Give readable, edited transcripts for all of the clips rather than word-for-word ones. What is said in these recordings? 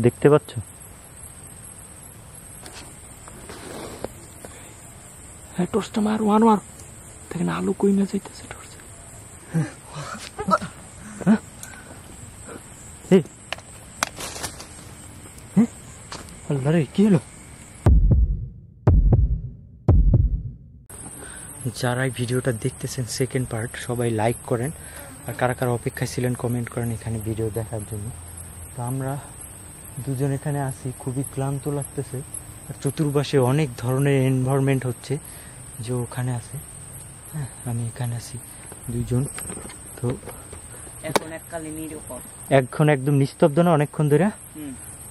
দেখতে পাচ্ছ? হ্যাঁ, টর্চটা মার, মার। দেখেন আলো কই না যাইতেছে টর্চ। আল্লাহ রে, কি হলো? যারা এই ভিডিওটা দেখতেছেন সেকেন্ড পার্ট, সবাই লাইক করেন, আর কারা কারা অপেক্ষায় ছিলেন কমেন্ট করেন এখানে ভিডিও দেখার জন্য। তো আমরা দুজন এখানে আছি, খুবই ক্লান্ত লাগতেছে, আর চতুর্পাশে অনেক ধরনের এনভায়রনমেন্ট হচ্ছে, যে ওখানে আছে, হ্যাঁ আমি এখানে আছি, দুইজন। তো এখন এককালে নিরুপম, এখন একদম নিস্তব্ধ না অনেকক্ষণ ধরে,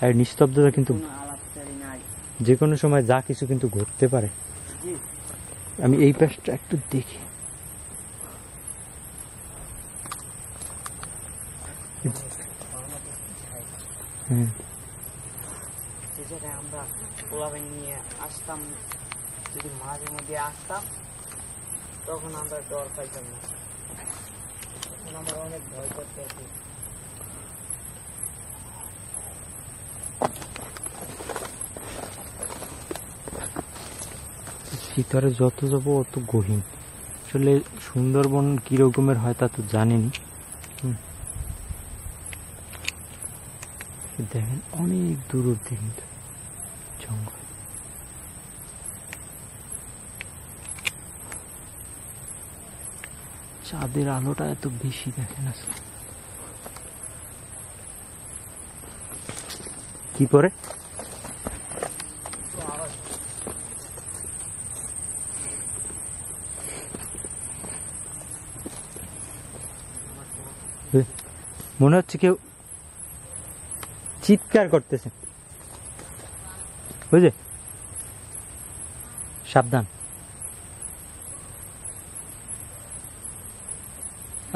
আর নিস্তব্ধতা কিন্তু যে কোনো সময় যা কিছু কিন্তু ঘটতে পারে। আমি এই পাশটা একটু দেখি। যে জায়গায় আমরা পোলাবেন নিয়ে আসতাম, যদি মাঝে মধ্যে আসতাম তখন আমরা ডর পাইতাম না, এখন আমরা অনেক ভয় করতে আছি। ভিতরে যত যাবো অত গহীন। আসলে সুন্দরবন কিরকমের হয় তা তো জানেনি। দেখেন অনেক দূর অব্দি কিন্তু জঙ্গল। চাঁদের আলোটা এত বেশি দেখেন আসলে। কি পরে মনে হচ্ছে কেউ চিৎকার করতেছে, বুঝলে? সাবধান।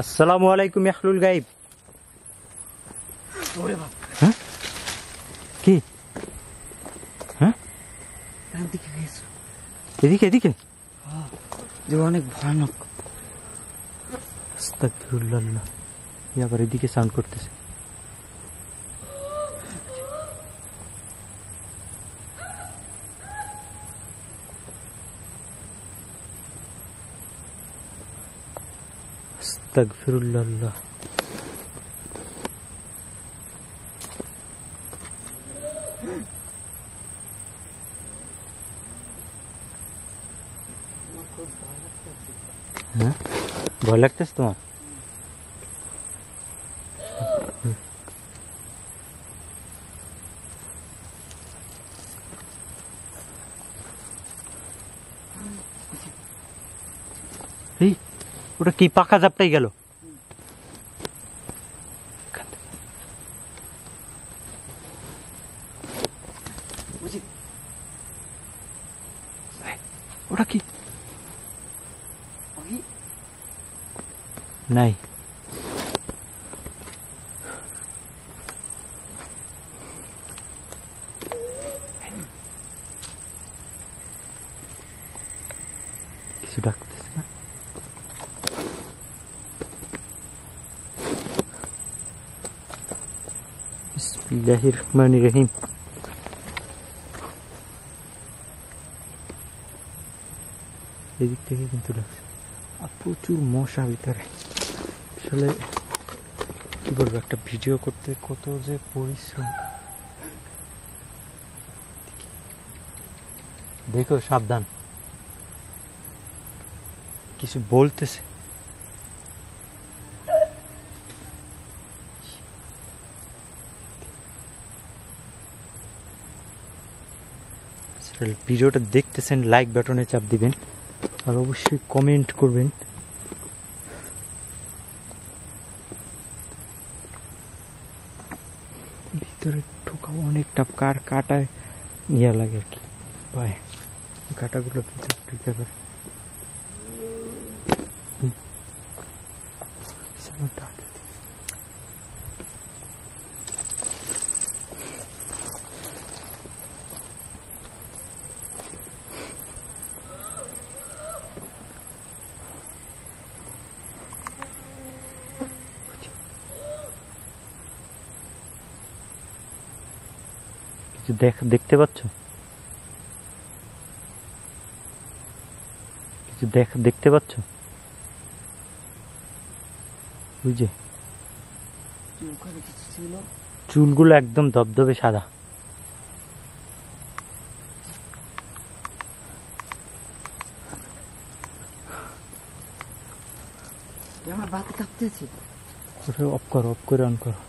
আসসালামু আলাইকুম ইয়াখলুল গাইব। হ্যাঁ কি? হ্যাঁ এদিকে এদিকে যে অনেক ভয়ানক। আস্তাগফিরুল্লাহ, আবার এদিকে সাউন্ড করতেছে। আস্তাগফিরুল্লাহ। হ্যাঁ ভয় লাগতেছে তোমার? ওটা কি পাকা জাপটাই গেল? ওটা কি? নাই কিছু ডাকতেছে না। বিসমিল্লাহির রহমানির রহিম। এদিক থেকে কিন্তু লাগছে, আর প্রচুর মশা ভিতরে। আসলে কি বলবো, একটা ভিডিও করতে কত যে পরিশ্রম। দেখো সাবধান, কিছু বলতেছে। ভিডিওটা দেখতেছেন লাইক বাটনে চাপ দিবেন, আর অবশ্যই কমেন্ট করবেন। ভিতরে ঢোকা অনেকটা, কাটায় ইয়া লাগে আর কি, পায় কাটাগুলো ভিতরে ঢুকে পারে। কিছু দেখতে পাচ্ছ? কিছু দেখতে পাচ্ছ? ওই যে ওখানে কিছু ছিল, চুলগুলো একদম ধবধবে সাদা। আমার বাতি কাঁপতেছে। অফ করো, অফ করে অন করো।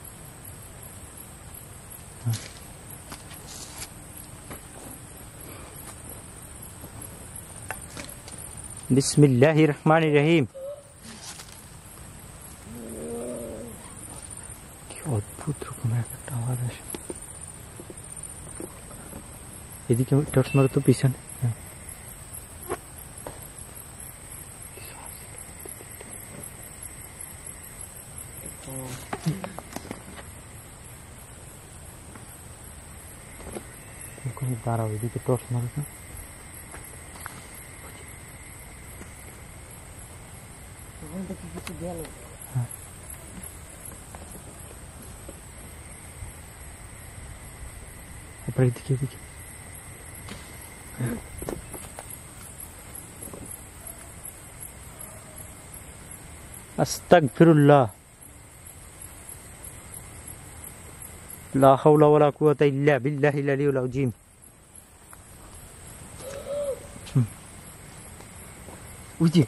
বিসমিল্লাহির রহমানির রহিম। কি অদ্ভুত রকমের একটা আওয়াজ আসে। এদিকে টর্চ মারো তো পিছনে। হ্যাঁ, দাঁড়াও, এদিকে টর্চ মারো না। ওখান থেকে কিছু গেল। তারপরে এদিকে এদিকে আস্তাগফিরুল্লাহ, লা হাওলা ওয়ালা কুওয়াতা ইল্লা বিল্লাহিল আলিয়্যিল আযীম। ওই যে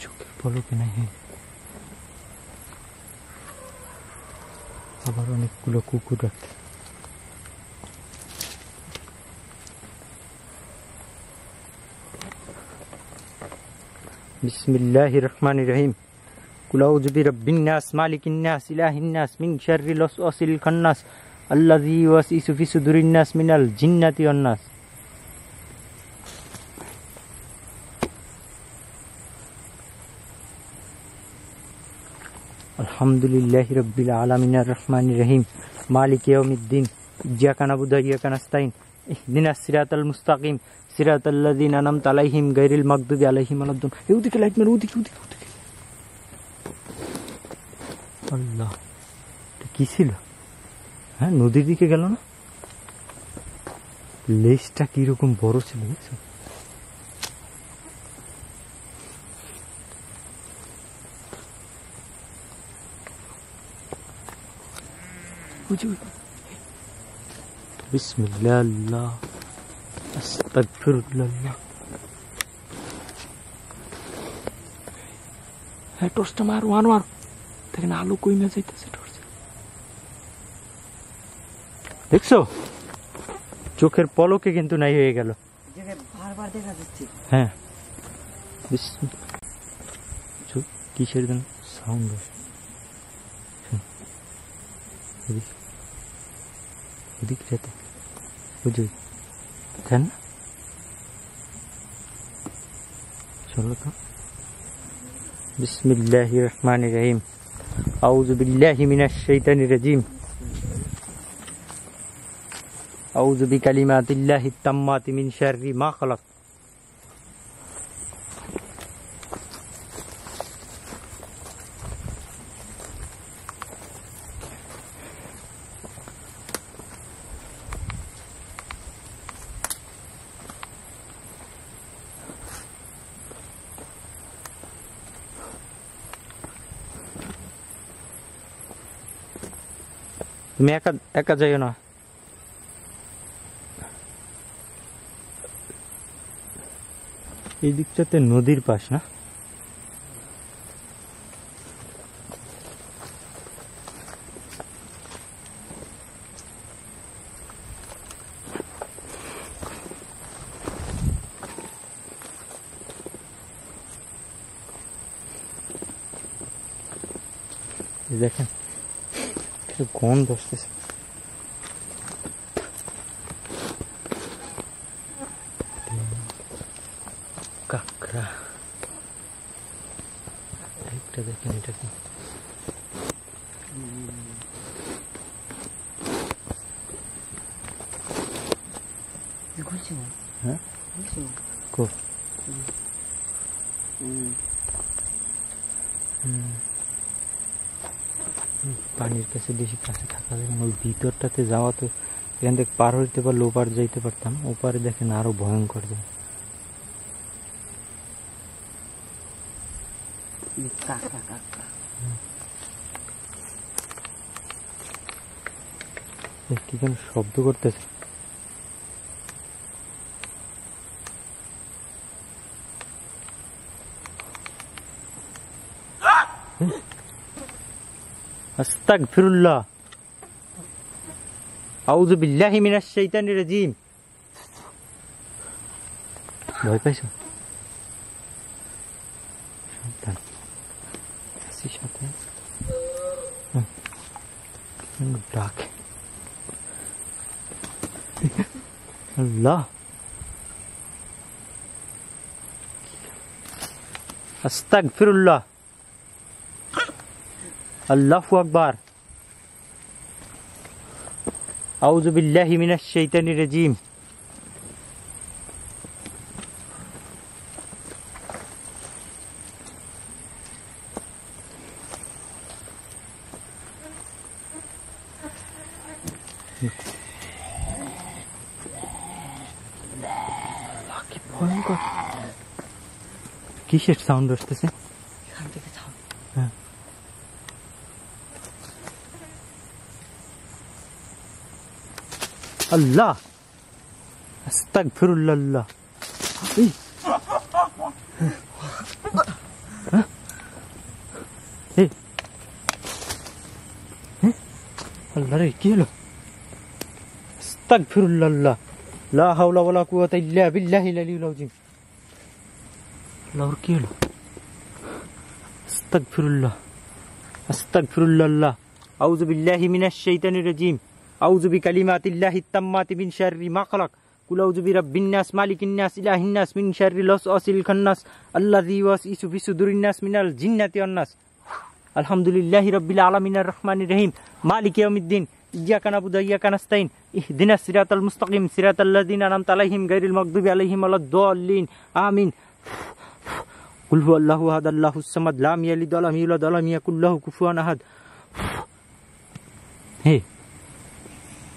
চোখের পলকে নাই। আবার অনেকগুলো কুকুর রাখতে। বিসমিল্লাহির রহমানির রহিম। কুল আউযু বিরাব্বিন নাস, মালিকিন নাস, ইলাহিন নাস, মিন শাররিল ওয়াসওয়াসিল খান্নাস, আল্লাযী ইউওয়াসওয়িসু ফি সুদুরিন নাস মিনাল জিন্নাতি ওয়ান নাস। আলহামদুলিল্লাহি রাব্বিল আলামিন আর রহমানির রহিম মালিকি ইয়াউমিদ্দিন ইয়্যাকা না'বুদু ওয়া ইয়্যাকা নাস্তাইন ইহদিনাস সিরাতাল মুস্তাকিম সিরাতাল লাযিনা আন'আমতা আলাইহিম গায়রিল মাগদুবি আলাইহিম ওয়ালাদ-দাল্লিন। ওদিকে লাইট মারো, ওদিকে। আল্লাহ, কি ছিল? হ্যাঁ, নদীর দিকে গেল না? লেজটা কিরকম বড় ছিল বুঝছো? বিসমিল্লাহ, আল্লাহ আস্তাগফিরুল্লাহ। হ্যাঁ, টর্চটা মারো, আনোয়ার। দেখেন আলো কইমে যাইতেছে টর্চ। দেখছো, চোখের পলকে কিন্তু নাই হয়ে গেল। বারবার দেখা যাচ্ছে। হ্যাঁ, কিসের যেন সাউন্ড আসে। এদিক যেতে বুঝলি, কেন চলো তো। বিসমিল্লাহির রহমানির রহিম। আউযু বিল্লাহি মিনাশ শাইতানির রাজিম। আউযু বিকালিমাতিল্লাহিত তাম্মাতি মিন শাররি মা খালাক। তুমি একা যাইও না। এই দিকটাতে নদীর পাশ না? দেখেন গন্ধ আসতেছে। কাকড়া একটা দেখেন, এটা কি? হ্যাঁ, পানির কাছে বেশি কাছে থাকা যায় না। ওই ভিতরটাতে যাওয়া তো এখান থেকে পার হইতে পারলে ওপার যাইতে পারতাম, ওপারে দেখেন আরো ভয়ঙ্কর যায়। কি যেন শব্দ করতেছে। আস্তাগফিরুল্লাহ, আউযু বিল্লাহি মিনাশ শাইতানির রাজিম। ভয় পাইছো? সাবধান, সাথে ডাক। আল্লাহ, আস্তাগফিরুল্লাহ, আল্লাহু আকবার, আউযু বিল্লাহি মিনাশ শাইতানির রাজিম। কিসের সাউন্ড আসতেছে? এখান থেকে সাউন্ড। হ্যাঁ, আল্লাহ, আস্তাগফিরুল্লাহ। আল্লাহ রে, কি হলো? আস্তাগফিরুল্লাহ, লা হাওলা ওয়ালা কুওয়াতা ইল্লা বিল্লাহিল আলিয়্যিল আযীম। আল্লাহর কি হলো? আস্তাগফিরুল্লাহ, আস্তাগফিরুল্লাহ, আউযু বিল্লাহি মিনাশ শাইতানির রাজিম, আউযু বিকালিমাতিল্লাহিত তাম্মাতি মিন শাররি মা খালাক, কুল আউযু বিরাব্বিন নাস মালিকিন নাস ইলাহিন নাস মিন শাররিল ওয়াসওয়াসিল খান্নাস আল্লাযী ইউওয়াসওয়িসু ফি সুদুরিন নাস মিনাল জিন্নাতি ওয়ান নাস। আলহামদুলিল্লাহি রাব্বিল আলামিনির রহমানির রহিম মালিকি ইয়াউমিদ্দিন ইয়্যাকা না'বুদু ওয়া ইয়্যাকা নাস্তাইন ইহদিনাস সিরাতাল মুস্তাকিম সিরাতাল লাযিনা আন'আমতা আলাইহিম গায়রিল মাগদুবি আলাইহিম ওয়ালাদ-দাল্লিন আমিন। কুল হুয়াল্লাহু আহাদ আল্লাহুস সামাদ লাম ইয়ালিদ ওয়া লাম ইউলাদ ওয়া লাম ইয়াকুল লাহু কুফুয়ান আহাদ। হে,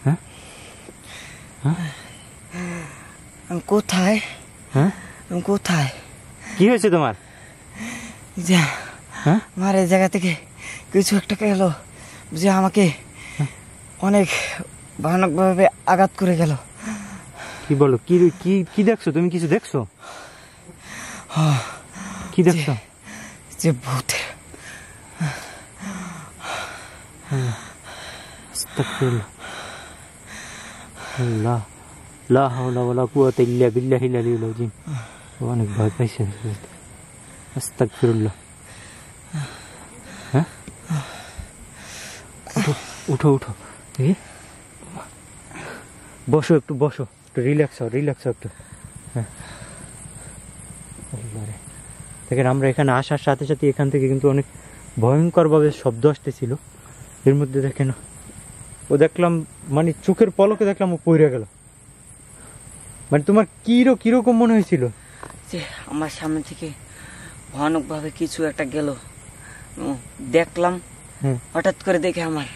হ্যাঁ আমি কোথায়? হ্যাঁ, আমি কোথায়? কি হয়েছে তোমার? যে হ্যাঁ, আমার এই জায়গা থেকে কিছু একটা গেল, যে আমাকে অনেক ভয়ানকভাবে আঘাত করে গেল। কি বলো? কি কি কি দেখছো তুমি? কিছু দেখছো? কি দেখছো? যে ভূত। আস্তাগফিরুল্লাহ, আল্লাহ, লা হাওলা ওয়ালা কুওয়াতা ইল্লা বিল্লাহিল আলিয়্যিল আযীম। অনেক ভয় পাইছে। আস্তাগফিরুল্লাহ। হ্যাঁ, উঠো উঠো, বসো একটু, বসো একটু, রিল্যাক্স হও, রিল্যাক্স হও একটু। হ্যাঁ, দেখেন আমরা এখানে আসার সাথে সাথে এখান থেকে কিন্তু অনেক ভয়ঙ্করভাবে শব্দ আসতেছিল। এর মধ্যে দেখেন ও দেখলাম, মানে চোখের পলকে দেখলাম ও পড়ে গেল। মানে তোমার কিরকম মনে হয়েছিল? যে আমার সামনে থেকে ভয়ানকভাবে কিছু একটা গেল, দেখলাম হঠাৎ করে দেখে আমার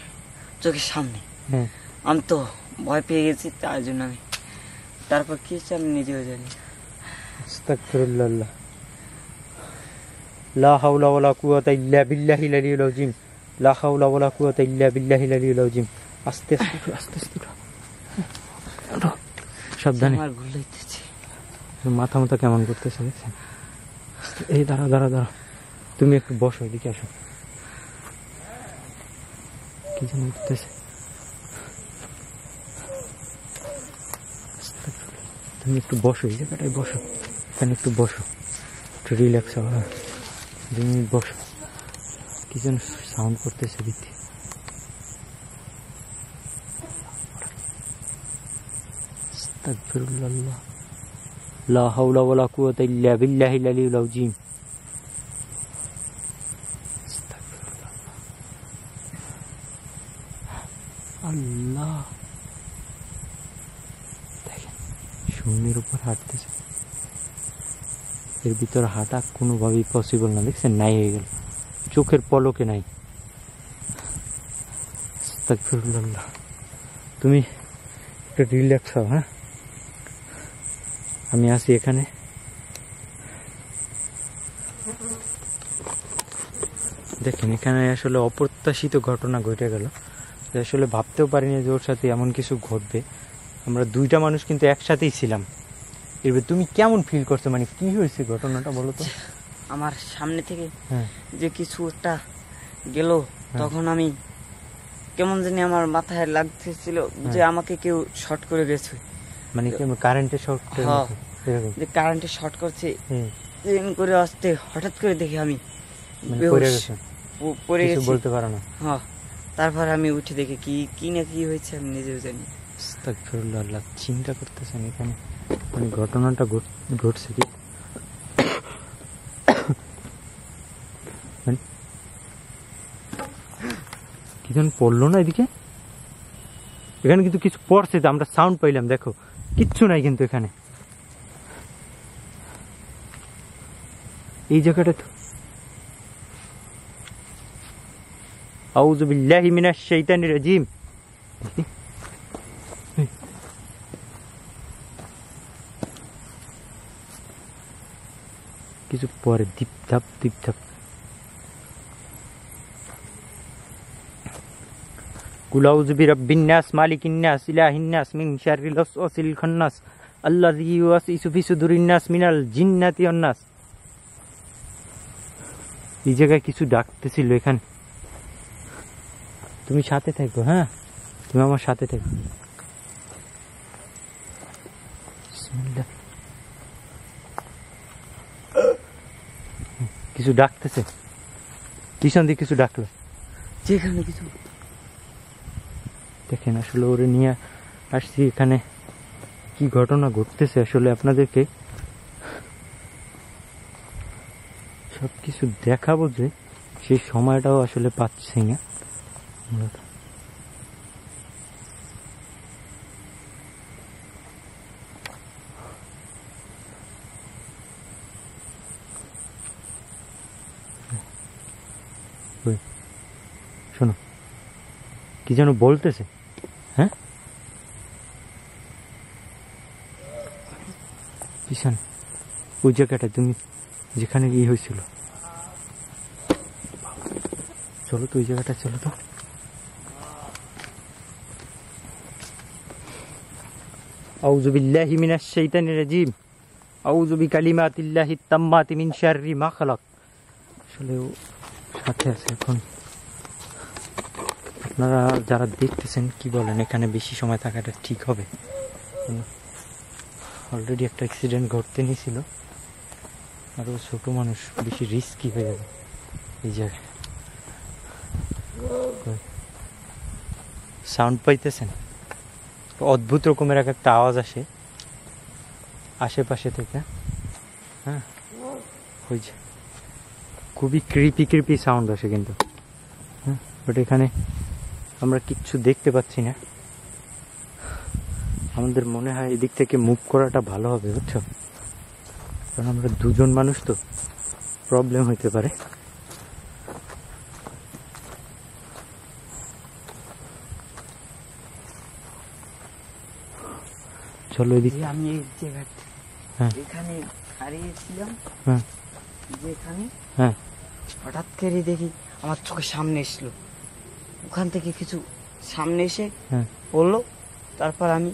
চোখের সামনে। আমি তো ভয় পেয়ে গেছি, তার জন্য আমি তারপর কি আমি নিজেও জানি। আস্তাগফিরুল্লাহ, লা হাওলা ওয়ালা কুওয়াতা ইল্লা বিল্লাহিল আলিয়্যিল আযীম, লা হাওলা ওয়ালা কুওয়াতা ইল্লা বিল্লাহিল আলিয়্যিল আযীম। আস্তে আস্তে আস্তে আস্তে সাবধানে। আমার ভুল হইতেছে। মাথা মাথা কেমন করতেছে দেখছেন? এই দাঁড়া দাঁড়া দাঁড়া, তুমি একটু বসো, এদিকে আসো। কি যেন উঠতেছে। তুমি একটু বসো, এই জায়গাটায় বসো, এখানে একটু বসো, একটু রিল্যাক্স হও। 2 মিনিট বসো। কি যেন সাউন্ড করতেছে দিদি। আস্তাগফিরুল্লাহ, লা হাওলা ওয়ালা কুওয়াতা ইল্লা বিল্লাহিল আলিয়্যিল আযীম। আস্তাগফিরুল্লাহ, আল্লাহ। দেখেন শূন্যের উপর হাঁটতেছে, এর ভিতরে হাঁটা কোনোভাবেই পসিবল না। দেখছেন, নাই হয়ে গেল, চোখের পলকে নাই। আস্তাগফিরুল্লাহ। তুমি একটু রিল্যাক্স হও, হ্যাঁ? আমি আছি এখানে। দেখেন এখানে আসলে অপ্রত্যাশিত ঘটনা ঘটে গেল, যে আসলে ভাবতেও পারিনি যে ওর সাথে এমন কিছু ঘটবে। আমরা দুইটা মানুষ কিন্তু একসাথেই ছিলাম। এবার তুমি কেমন ফিল করছো, মানে কি হয়েছে ঘটনাটা বলো তো? আমার সামনে থেকে হ্যাঁ যে কিছু একটা গেল, তখন আমি কেমন জানি আমার মাথায় লাগতেছিল যে আমাকে কেউ শর্ট করে গেছে, মানে কারেন্টের শর্ট এরকম যে কারেন্টে শর্ট করছে এরকম করে আসতে হঠাৎ করে দেখি আমি মানে বেহুশ, পড়ে গেছে, পড়ে কিছু গেছি। বলতে পারো না? হ্যাঁ, তারপর আমি উঠে দেখি কি না কি হয়েছে আমি নিজেও জানি। আস্তাগফিরুল্লাহ। আল্লাহ, চিন্তা করতেছেন এখানে মানে ঘটনাটা ঘটছে কি? কি যেন পড়লো না এদিকে? এখানে কিন্তু কিছু পড়ছে, আমরা সাউন্ড পাইলাম, দেখো কিচ্ছু নাই কিন্তু এখানে। এই জায়গাটা তো আউযু বিল্লাহি মিনাশ শাইতানির রাজিম। কিছু পরে দীপ ধাপ কুল আউযু বিরাব্বিন নাস মালিকিন নাস ইলাহিন নাস মিন শাররিল ওয়াসওয়াসিল খান্নাস আল্লাযী ইউওয়াসওয়িসু ফি সুদুরিন নাস মিনাল জিন্নাতি ওয়ান নাস। এই জায়গায় কিছু ডাকতেছিল এখানে। তুমি সাথে থাকো, হ্যাঁ? তুমি আমার সাথে থাকো। বিসমিল্লাহ। কিছু ডাকতেছে, পিছন দিয়ে কিছু ডাকলো, যেখানে কিছু দেখেন আসলে ওরে নিয়ে আসছি এখানে। কি ঘটনা ঘটতেছে আসলে আপনাদেরকে সবকিছু দেখাবো, যে সেই সময়টাও আসলে পাচ্ছি না। শোনো, কি যেন বলতেছে, হ্যাঁ? পিছনে ওই জায়গাটা তুমি যেখানে গিয়ে হয়েছিল, চলো তো ওই জায়গাটা, চলো তো। আউযু বিল্লাহি মিনাশ শাইতানির রাজিম আউযু বিকালিমাতিল্লাহিত তাম্মাতি মিন শাররি মা খালাক। আসলে ও সাথে আছে এখন। আপনারা যারা দেখতেছেন কি বলেন, এখানে বেশি সময় থাকাটা ঠিক হবে? অলরেডি একটা অ্যাক্সিডেন্ট ঘটতে নিয়েছিল, আরও ছোট মানুষ, বেশি রিস্কি হয়ে যাবে এই জায়গায়। সাউন্ড পাইতেছেন? অদ্ভুত রকমের একটা আওয়াজ আসে আশেপাশে থেকে, হ্যাঁ? ওই যে খুবই ক্রিপি সাউন্ড আসে কিন্তু, হ্যাঁ? বাট এখানে আমরা কিচ্ছু দেখতে পাচ্ছি না। আমাদের মনে হয় এদিক থেকে মুভ করাটা ভালো হবে, বুঝছো? কারণ আমরা দুজন মানুষ তো, প্রবলেম হইতে পারে। চলো এদিক। আমি এই জায়গাটা, হ্যাঁ, এখানে হারিয়েছিলাম, হ্যাঁ, যেখানে হ্যাঁ, হঠাৎ করে দেখি আমার চোখের সামনে এসলো, ওখান থেকে কিছু সামনে এসে হ্যাঁ। পড়লো, তারপর আমি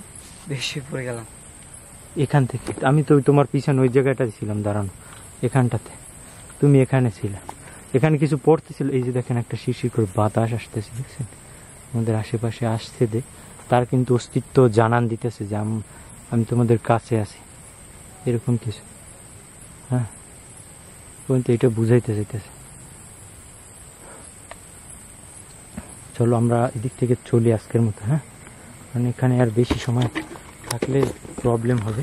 ভেসে পড়ে গেলাম। এখান থেকে আমি তো তোমার পিছনে ওই জায়গাটায় ছিলাম দাঁড়ানো, এখানটাতে তুমি এখানে ছিলে। এখানে কিছু পড়তেছিল, এই যে দেখেন একটা শিরশির করে বাতাস আসতেছে, দেখছেন? আমাদের আশেপাশে আসছে, তার কিন্তু অস্তিত্ব জানান দিতেছে যে আমি তোমাদের কাছে আছি, এরকম কিছু, হ্যাঁ? কিন্তু এটা বুঝাইতে চাইতেছে। চলো আমরা এদিক থেকে চলি আজকের মতো, হ্যাঁ? কারণ এখানে আর বেশি সময় থাকলে প্রবলেম হবে।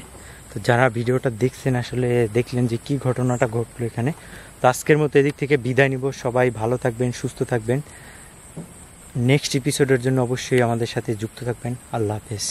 তো যারা ভিডিওটা দেখছেন আসলে দেখলেন যে কি ঘটনাটা ঘটলো এখানে। তো আজকের মতো এদিক থেকে বিদায় নিব। সবাই ভালো থাকবেন, সুস্থ থাকবেন। নেক্সট এপিসোডের জন্য অবশ্যই আমাদের সাথে যুক্ত থাকবেন। আল্লাহ হাফেজ।